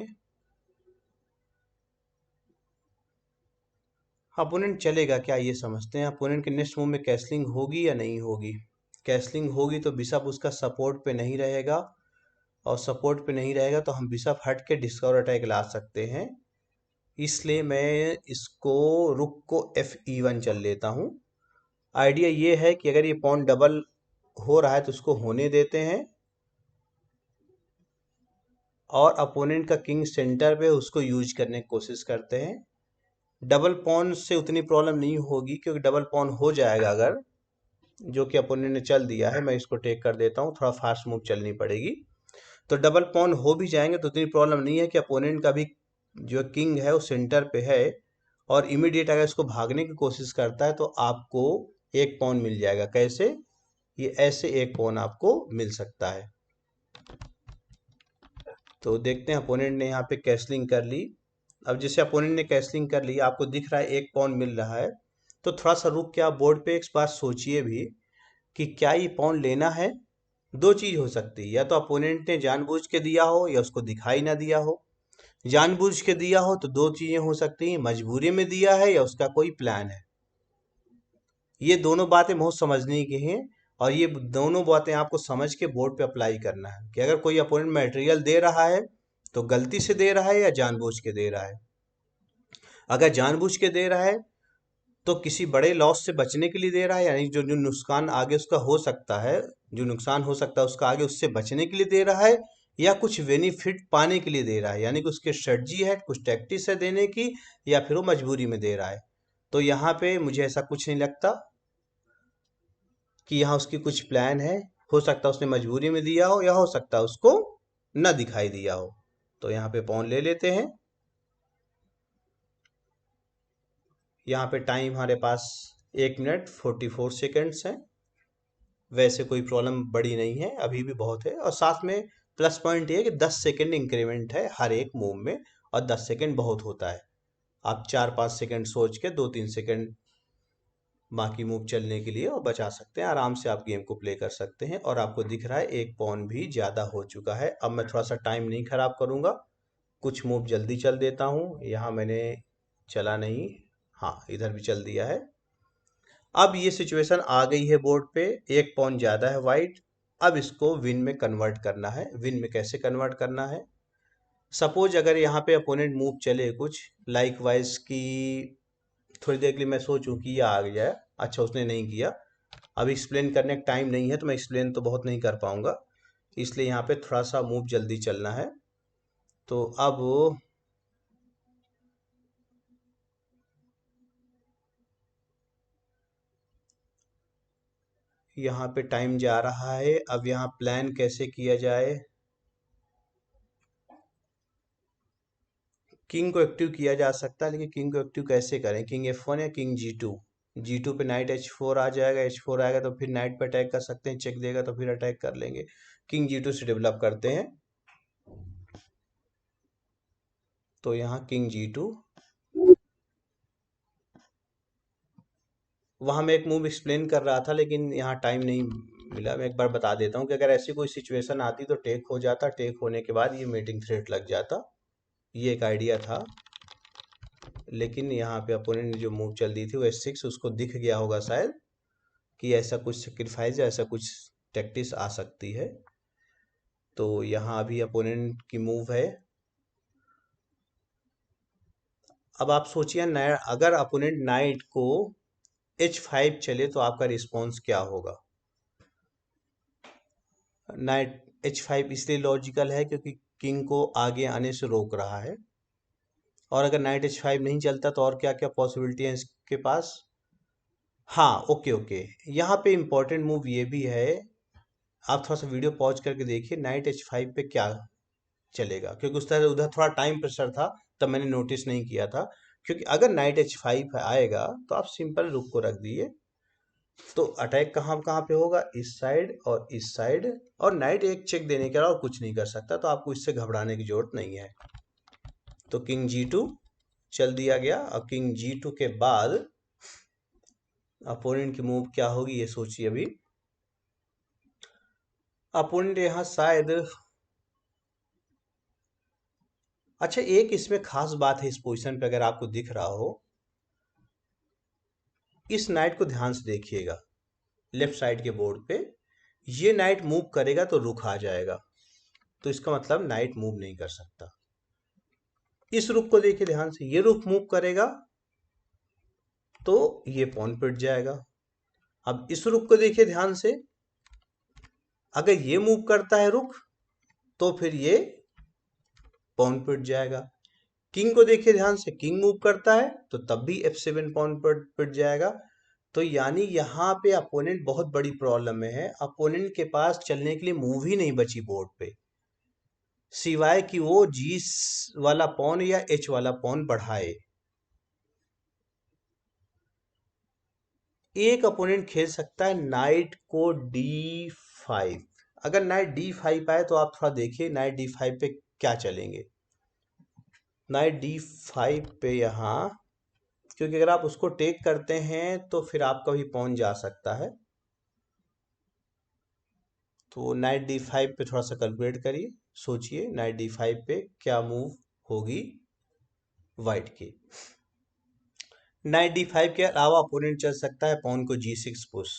अपोनेंट चलेगा क्या ये समझते हैं। अपोनेंट के नेक्स्ट मूव में कैसलिंग होगी या नहीं होगी। कैसलिंग होगी तो बिशप उसका सपोर्ट पे नहीं रहेगा, और सपोर्ट पे नहीं रहेगा तो हम बिशप हट के डिस्कवर अटैक ला सकते हैं। इसलिए मैं इसको रुक को F E1 चल लेता हूँ। आइडिया ये है कि अगर ये पॉन डबल हो रहा है तो उसको होने देते हैं, और अपोनेंट का किंग सेंटर पे उसको यूज करने की कोशिश करते हैं। डबल पॉन से उतनी प्रॉब्लम नहीं होगी, क्योंकि डबल पॉन हो जाएगा अगर, जो कि अपोनेंट ने चल दिया है। मैं इसको टेक कर देता हूँ, थोड़ा फास्ट मूव चलनी पड़ेगी। तो डबल पॉन हो भी जाएंगे तो उतनी प्रॉब्लम नहीं है कि अपोनेंट का भी जो किंग है वो सेंटर पे है, और इमीडिएट अगर इसको भागने की कोशिश करता है तो आपको एक पॉन मिल जाएगा। कैसे, ये ऐसे एक पॉन आपको मिल सकता है। तो देखते हैं अपोनेंट ने यहाँ पे कैसलिंग कर ली। अब जैसे अपोनेंट ने कैसलिंग कर ली, आपको दिख रहा है एक पॉन मिल रहा है, तो थोड़ा सा रुक के आप बोर्ड पे एक बार सोचिए भी कि क्या ये पॉन लेना है। दो चीज हो सकती है, या तो अपोनेंट ने जानबूझ के दिया हो या उसको दिखाई ना दिया हो। जानबूझ के दिया हो तो दो चीजें हो सकती हैं, मजबूरी में दिया है या उसका कोई प्लान है। ये दोनों बातें बहुत समझने की हैं, और ये दोनों बातें आपको समझ के बोर्ड पे अप्लाई करना है कि अगर कोई अपोनेंट मटेरियल दे रहा है तो गलती से दे रहा है या जानबूझ के दे रहा है। अगर जानबूझ के दे रहा है तो किसी बड़े लॉस से बचने के लिए दे रहा है, यानी जो जो नुकसान आगे उसका हो सकता है, जो नुकसान हो सकता है उसका आगे उससे बचने के लिए दे रहा है, या कुछ बेनिफिट पाने के लिए दे रहा है, यानी कि उसकी स्ट्रेटजी है, कुछ टैक्टिस है देने की, या फिर वो मजबूरी में दे रहा है। तो यहाँ पे मुझे ऐसा कुछ नहीं लगता कि यहाँ उसकी कुछ प्लान है। हो सकता है उसने मजबूरी में दिया हो, या हो सकता है उसको न दिखाई दिया हो। तो यहाँ पे पॉन ले लेते हैं। यहाँ पे टाइम हमारे पास 1 मिनट 44 सेकेंड्स है। वैसे कोई प्रॉब्लम बड़ी नहीं है, अभी भी बहुत है। और साथ में प्लस पॉइंट ये है कि 10 सेकेंड इंक्रीमेंट है हर एक मूव में, और 10 सेकेंड बहुत होता है। आप 4-5 सेकेंड सोच के 2-3 सेकेंड बाकी मूव चलने के लिए और बचा सकते हैं। आराम से आप गेम को प्ले कर सकते हैं। और आपको दिख रहा है एक पॉन भी ज़्यादा हो चुका है। अब मैं थोड़ा सा टाइम नहीं खराब करूँगा, कुछ मूव जल्दी चल देता हूँ। यहाँ मैंने चला नहीं, हाँ इधर भी चल दिया है। अब ये सिचुएशन आ गई है बोर्ड पे, एक पॉन ज़्यादा है वाइट। अब इसको विन में कन्वर्ट करना है। विन में कैसे कन्वर्ट करना है, सपोज अगर यहाँ पे अपोनेंट मूव चले कुछ लाइक वाइज की, थोड़ी देर के लिए मैं सोचूं कि ये आ गया है, अच्छा उसने नहीं किया। अब एक्सप्लेन करने का टाइम नहीं है, तो मैं एक्सप्लेन तो बहुत नहीं कर पाऊंगा, इसलिए यहाँ पे थोड़ा सा मूव जल्दी चलना है। तो अब यहाँ पे टाइम जा रहा है। अब यहाँ प्लान कैसे किया जाए। किंग को एक्टिव किया जा सकता है, लेकिन किंग को एक्टिव कैसे करें। किंग F1 या किंग G2। G2 पे नाइट H4 आ जाएगा, H4 आएगा तो फिर नाइट पे अटैक कर सकते हैं, चेक देगा तो फिर अटैक कर लेंगे। किंग G2 से डेवलप करते हैं। तो यहाँ किंग G2, वहाँ मैं एक मूव एक्सप्लेन कर रहा था लेकिन यहाँ टाइम नहीं मिला। मैं एक बार बता देता हूँ कि अगर ऐसी कोई सिचुएशन आती तो टेक हो जाता, टेक होने के बाद ये मीटिंग थ्रेट लग जाता। ये एक आइडिया था। लेकिन यहाँ पे अपोनेंट ने जो मूव चल दी थी वो S6, उसको दिख गया होगा शायद कि ऐसा कुछ सेक्रीफाइस या ऐसा कुछ टैक्टिस आ सकती है। तो यहाँ अभी अपोनेंट की मूव है अब आप सोचिए अगर अपोनेंट नाइट को H5 चले तो आपका रिस्पॉन्स क्या होगा। नाइट H5 इसलिए लॉजिकल है क्योंकि किंग को आगे आने से रोक रहा है। और अगर नाइट H5 नहीं चलता तो और क्या क्या पॉसिबिलिटी है इसके पास। हाँ, ओके ओके, यहाँ पे इंपॉर्टेंट मूव ये भी है, आप थोड़ा सा वीडियो पॉज करके देखिए नाइट H5 पे क्या चलेगा, क्योंकि उस तरह उधर थोड़ा टाइम प्रेशर था तब मैंने नोटिस नहीं किया था। क्योंकि अगर नाइट H5 आएगा तो आप सिंपल रुक को रख दिए, तो अटैक कहाँ कहाँ पे होगा, इस साइड और इस साइड। और नाइट एक चेक देने के अलावा और कुछ नहीं कर सकता, तो आपको इससे घबराने की जरूरत नहीं है। तो किंग G2 चल दिया गया, और किंग G2 के बाद अपोनेंट की मूव क्या होगी ये सोचिए। अभी अपोनेंट यहाँ शायद, अच्छा एक इसमें खास बात है इस पोजीशन पे, अगर आपको दिख रहा हो, इस नाइट को ध्यान से देखिएगा, लेफ्ट साइड के बोर्ड पे ये नाइट मूव करेगा तो रुक आ जाएगा, तो इसका मतलब नाइट मूव नहीं कर सकता। इस रुक को देखिए ध्यान से, ये रुक मूव करेगा तो ये पॉन पिट जाएगा। अब इस रुक को देखिए ध्यान से, अगर ये मूव करता है रुक तो फिर ये पॉन पिट जाएगा। किंग को देखिए ध्यान से, किंग मूव करता है तो तब भी F7 पॉन पिट जाएगा। तो यानी यहाँ पे अपोनेंट बहुत बड़ी प्रॉब्लम में है, अपोनेंट के पास चलने के लिए मूव ही नहीं बची बोर्ड पे, सिवाय कि वो जी वाला पॉन या H वाला पॉन बढ़ाए। एक अपोनेंट खेल सकता है नाइट को D5। अगर नाइट D5 आए तो आप थोड़ा देखिए नाइट D5 पे क्या चलेंगे। नाइट D5 पे यहाँ, क्योंकि अगर आप उसको टेक करते हैं तो फिर आपका भी पॉन जा सकता है। तो नाइट D5 पे थोड़ा सा कैलकुलेट करिए, सोचिए नाइट D5 पे क्या मूव होगी वाइट की। नाइट D5 के अलावा अपोनेंट चल सकता है पॉन को G6 पुश।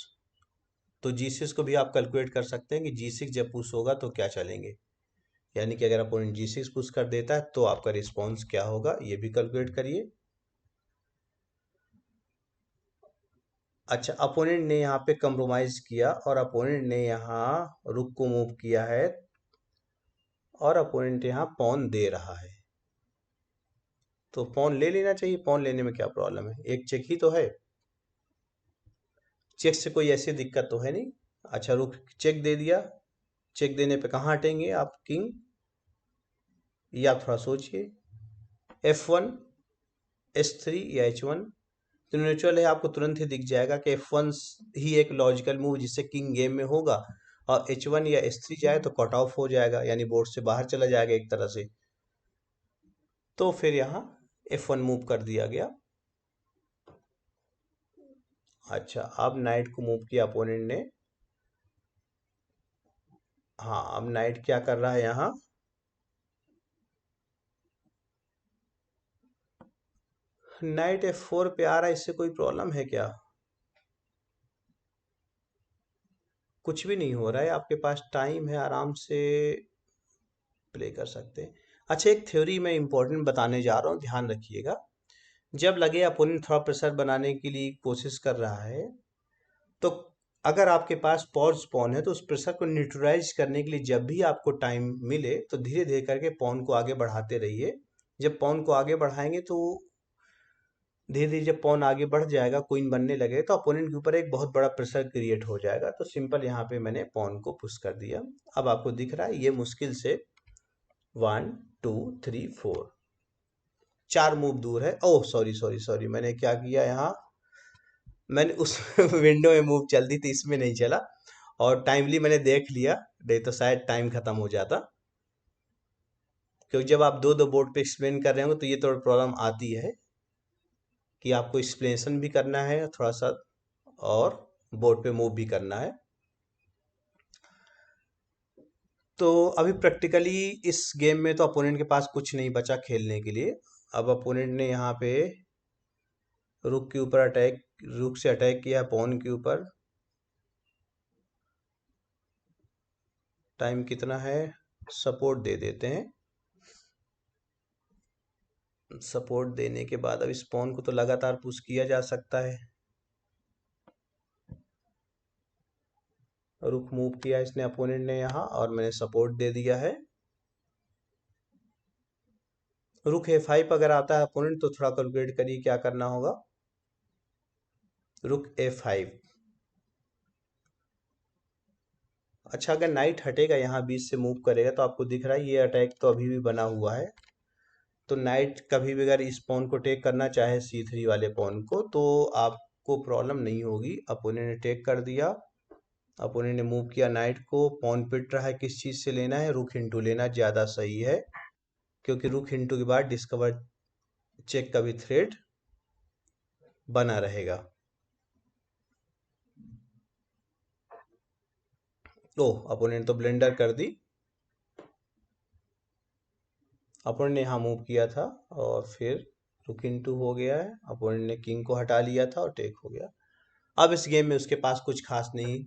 तो G6 को भी आप कैलकुलेट कर सकते हैं कि G6 जब पुश होगा तो क्या चलेंगे, यानी कि अगर अपोनेंट G6 पुश कर देता है तो आपका रिस्पॉन्स क्या होगा, ये भी कैलकुलेट करिए। अच्छा, अपोनेंट ने यहाँ पे कंप्रोमाइज किया और अपोनेंट ने यहाँ रुक को मूव किया है, और अपोनेंट यहाँ पॉन दे रहा है, तो पॉन ले लेना चाहिए। पॉन लेने में क्या प्रॉब्लम है, एक चेक ही तो है, चेक से कोई ऐसी दिक्कत तो है नहीं। अच्छा, रुक चेक दे दिया, चेक देने पे कहाँ हटेंगे आप किंग, ये आप थोड़ा सोचिए। F1 S3 या H1, तो नेचुरल है, आपको तुरंत ही दिख जाएगा कि F1 ही एक लॉजिकल मूव जिससे किंग गेम में होगा, और H1 या S3 जाए तो कट ऑफ हो जाएगा, यानी बोर्ड से बाहर चला जाएगा एक तरह से। तो फिर यहाँ F1 मूव कर दिया गया। अच्छा, अब नाइट को मूव किया अपोनेंट ने। हाँ, अब नाइट क्या कर रहा है यहाँ, नाइट F4 पे आ रहा है, इससे कोई प्रॉब्लम है क्या, कुछ भी नहीं हो रहा है, आपके पास टाइम है, आराम से प्ले कर सकते हैं। अच्छा, एक थ्योरी मैं इंपॉर्टेंट बताने जा रहा हूँ, ध्यान रखिएगा। जब लगे अपोनेंट थोड़ा प्रेशर बनाने के लिए कोशिश कर रहा है, तो अगर आपके पास पॉज पॉन है तो उस प्रेशर को न्यूट्रलाइज करने के लिए जब भी आपको टाइम मिले तो धीरे धीरे करके पॉन को आगे बढ़ाते रहिए। जब पॉन को आगे बढ़ाएंगे तो धीरे धीरे जब पॉन आगे बढ़ जाएगा, क्वीन बनने लगे, तो अपोनेंट के ऊपर एक बहुत बड़ा प्रेशर क्रिएट हो जाएगा। तो सिंपल यहाँ पे मैंने पॉन को पुश कर दिया। अब आपको दिख रहा है ये मुश्किल से 1 2 3 4 4 मूव दूर है। ओह सॉरी सॉरी सॉरी, मैंने क्या किया यहाँ, मैंने उस विंडो में मूव चल दी थी, इसमें नहीं चला, और टाइमली मैंने देख लिया, नहीं तो शायद टाइम खत्म हो जाता। क्योंकि जब आप दो दो बोर्ड पे एक्सप्लेन कर रहे हो तो ये थोड़ा प्रॉब्लम आती है कि आपको एक्सप्लेनेशन भी करना है थोड़ा सा, और बोर्ड पे मूव भी करना है। तो अभी प्रैक्टिकली इस गेम में तो अपोनेंट के पास कुछ नहीं बचा खेलने के लिए। अब अपोनेंट ने यहाँ पे रुक के ऊपर अटैक, रुक से अटैक किया है पॉन के ऊपर। टाइम कितना है, सपोर्ट दे देते हैं, सपोर्ट देने के बाद अब इस पॉन को तो लगातार पुश किया जा सकता है। रुक मूव किया इसने अपोनेंट ने यहाँ, और मैंने सपोर्ट दे दिया है। रुक A5 अगर आता है अपोनेंट तो थोड़ा कैलकुलेट करिए क्या करना होगा। रुक A5। अच्छा, अगर नाइट हटेगा यहाँ बीच से मूव करेगा तो आपको दिख रहा है ये अटैक तो अभी भी बना हुआ है। तो नाइट कभी भी अगर इस पॉन को टेक करना चाहे C3 वाले पॉन को तो आपको प्रॉब्लम नहीं होगी। अपोनेंट ने टेक कर दिया, अपोनेंट ने मूव किया नाइट को, पॉन पिट रहा है, किस चीज से लेना है, रुक इंटू लेना ज्यादा सही है, क्योंकि रुक इंटू के बाद डिस्कवर चेक का भी थ्रेड बना रहेगा। तो अपोनेंट तो ब्लेंडर कर दी, अपोनेंट ने यहाँ मूव किया था और फिर रुक इंटू हो गया है, अपोनेंट ने किंग को हटा लिया था और टेक हो गया। अब इस गेम में उसके पास कुछ खास नहीं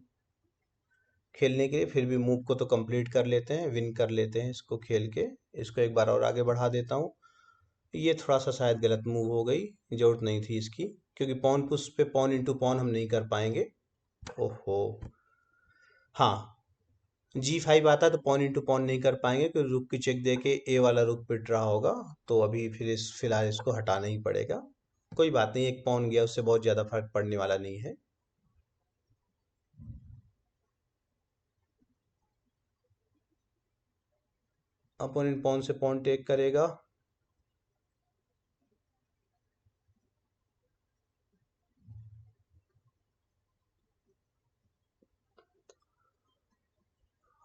खेलने के लिए, फिर भी मूव को तो कंप्लीट कर लेते हैं, विन कर लेते हैं इसको खेल के। इसको एक बार और आगे बढ़ा देता हूँ। ये थोड़ा सा शायद गलत मूव हो गई, जरूरत नहीं थी इसकी, क्योंकि पॉन पुश पे पॉन इंटू पॉन हम नहीं कर पाएंगे। ओहो, हाँ, G5 आता तो पॉन इंटू पॉन नहीं कर पाएंगे, क्योंकि रुक की चेक दे के ए वाला रुक पिट रहा होगा। तो अभी फिर फिलहाल इसको हटाना ही पड़ेगा। कोई बात नहीं, एक पॉन गया उससे बहुत ज्यादा फर्क पड़ने वाला नहीं है। अपोनेंट पॉन से पॉन टेक करेगा,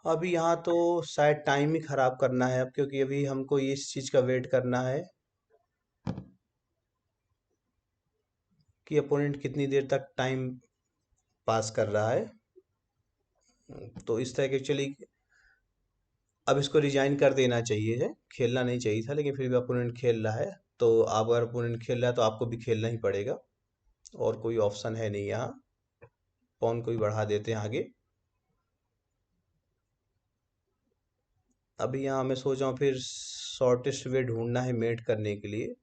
अभी यहाँ तो शायद टाइम ही खराब करना है अब, क्योंकि अभी हमको इस चीज का वेट करना है कि अपोनेंट कितनी देर तक टाइम पास कर रहा है। तो इस तरह के चलिए, अब इसको रिजाइन कर देना चाहिए है, खेलना नहीं चाहिए था, लेकिन फिर भी अपोनेंट खेल रहा है। तो आप अगर अपोनेंट खेल रहा है तो आपको भी खेलना ही पड़ेगा, और कोई ऑप्शन है नहीं यहाँ। पॉन को भी बढ़ा देते हैं आगे। अभी यहाँ मैं सोच रहा हूँ फिर शॉर्टेस्ट वे ढूंढना है मेट करने के लिए।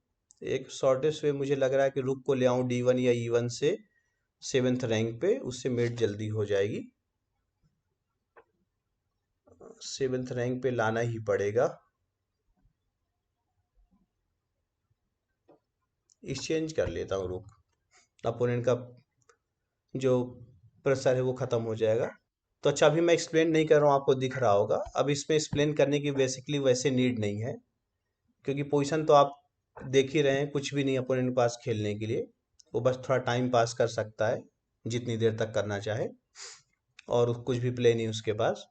एक शॉर्टेस्ट वे मुझे लग रहा है कि रुक को ले आऊँ D1 या E1 से 7th रैंक पे, उससे मेट जल्दी हो जाएगी। 7th रैंक पे लाना ही पड़ेगा। एक्सचेंज कर लेता हूँ रुक, अपोनेंट का जो प्रेशर है वो खत्म हो जाएगा। तो अच्छा, अभी मैं एक्सप्लेन नहीं कर रहा हूँ, आपको दिख रहा होगा। अब इसमें एक्सप्लेन करने की बेसिकली वैसे नीड नहीं है, क्योंकि पोजीशन तो आप देख ही रहे हैं, कुछ भी नहीं अपोनेंट के पास खेलने के लिए। वो बस थोड़ा टाइम पास कर सकता है जितनी देर तक करना चाहे, और कुछ भी प्ले नहीं उसके पास।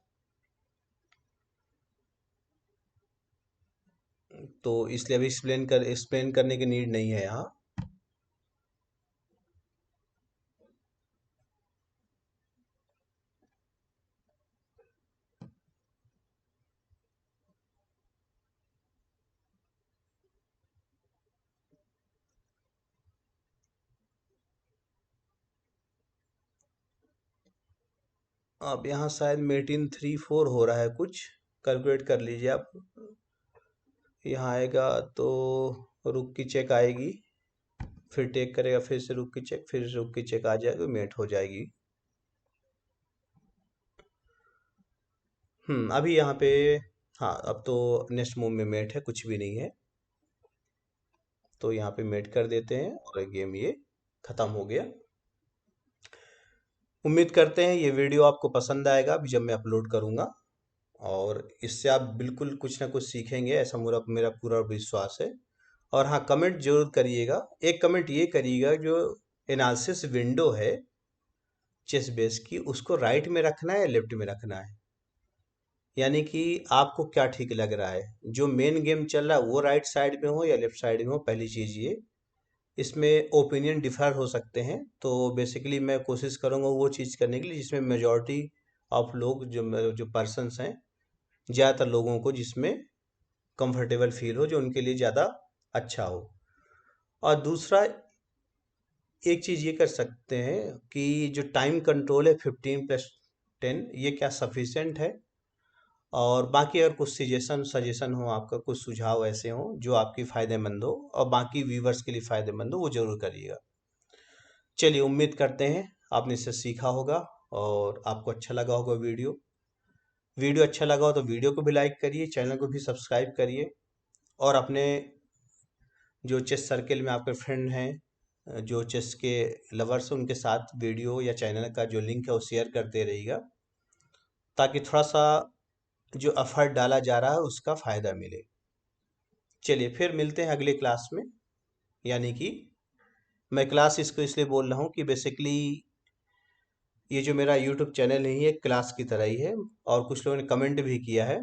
तो इसलिए अभी एक्सप्लेन करने की नीड नहीं है यहाँ। अब यहाँ शायद मेट इन 3-4 हो रहा है कुछ, कैलकुलेट कर लीजिए आप। यहाँ आएगा तो रुक की चेक आएगी, फिर टेक करेगा, फिर से रुक की चेक, फिर रुक की चेक आ जाएगी, मेट हो जाएगी। अभी यहाँ पे, हाँ, अब तो नेक्स्ट मूव में मेट है, कुछ भी नहीं है। तो यहाँ पे मेट कर देते हैं और गेम ये खत्म हो गया। उम्मीद करते हैं ये वीडियो आपको पसंद आएगा अभी जब मैं अपलोड करूँगा, और इससे आप बिल्कुल कुछ ना कुछ सीखेंगे, ऐसा मेरा मेरा पूरा विश्वास है। और हाँ, कमेंट जरूर करिएगा। एक कमेंट ये करिएगा, जो एनालिसिस विंडो है चेस बेस की, उसको राइट में रखना है या लेफ्ट में रखना है, यानी कि आपको क्या ठीक लग रहा है, जो मेन गेम चल रहा है वो राइट साइड में हो या लेफ्ट साइड में हो। पहली चीज ये, इसमें ओपिनियन डिफर हो सकते हैं, तो बेसिकली मैं कोशिश करूंगा वो चीज़ करने के लिए जिसमें मेजॉरिटी ऑफ लोग, जो जो पर्सन्स हैं, ज़्यादातर लोगों को जिसमें कंफर्टेबल फील हो, जो उनके लिए ज़्यादा अच्छा हो। और दूसरा, एक चीज़ ये कर सकते हैं कि जो टाइम कंट्रोल है 15+10, ये क्या सफिशेंट है? और बाकी अगर कुछ सजेशन सजेशन हो, आपका कुछ सुझाव ऐसे हो जो आपकी फ़ायदेमंद हो और बाकी व्यूवर्स के लिए फ़ायदेमंद हो, वो ज़रूर करिएगा। चलिए, उम्मीद करते हैं आपने इससे सीखा होगा और आपको अच्छा लगा होगा वीडियो। वीडियो अच्छा लगा हो तो वीडियो को भी लाइक करिए, चैनल को भी सब्सक्राइब करिए और अपने जो चेस सर्किल में आपके फ्रेंड हैं, जो चेस के लवर्स हैं, उनके साथ वीडियो या चैनल का जो लिंक है वो शेयर करते रहिएगा, ताकि थोड़ा सा जो एफर्ट डाला जा रहा है उसका फ़ायदा मिले। चलिए, फिर मिलते हैं अगले क्लास में। यानी कि मैं क्लास इसको इसलिए बोल रहा हूँ कि बेसिकली ये जो मेरा यूट्यूब चैनल है ये क्लास की तरह ही है, और कुछ लोगों ने कमेंट भी किया है।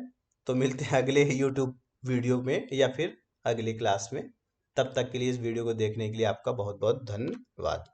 तो मिलते हैं अगले यूट्यूब वीडियो में या फिर अगली क्लास में। तब तक के लिए इस वीडियो को देखने के लिए आपका बहुत बहुत धन्यवाद।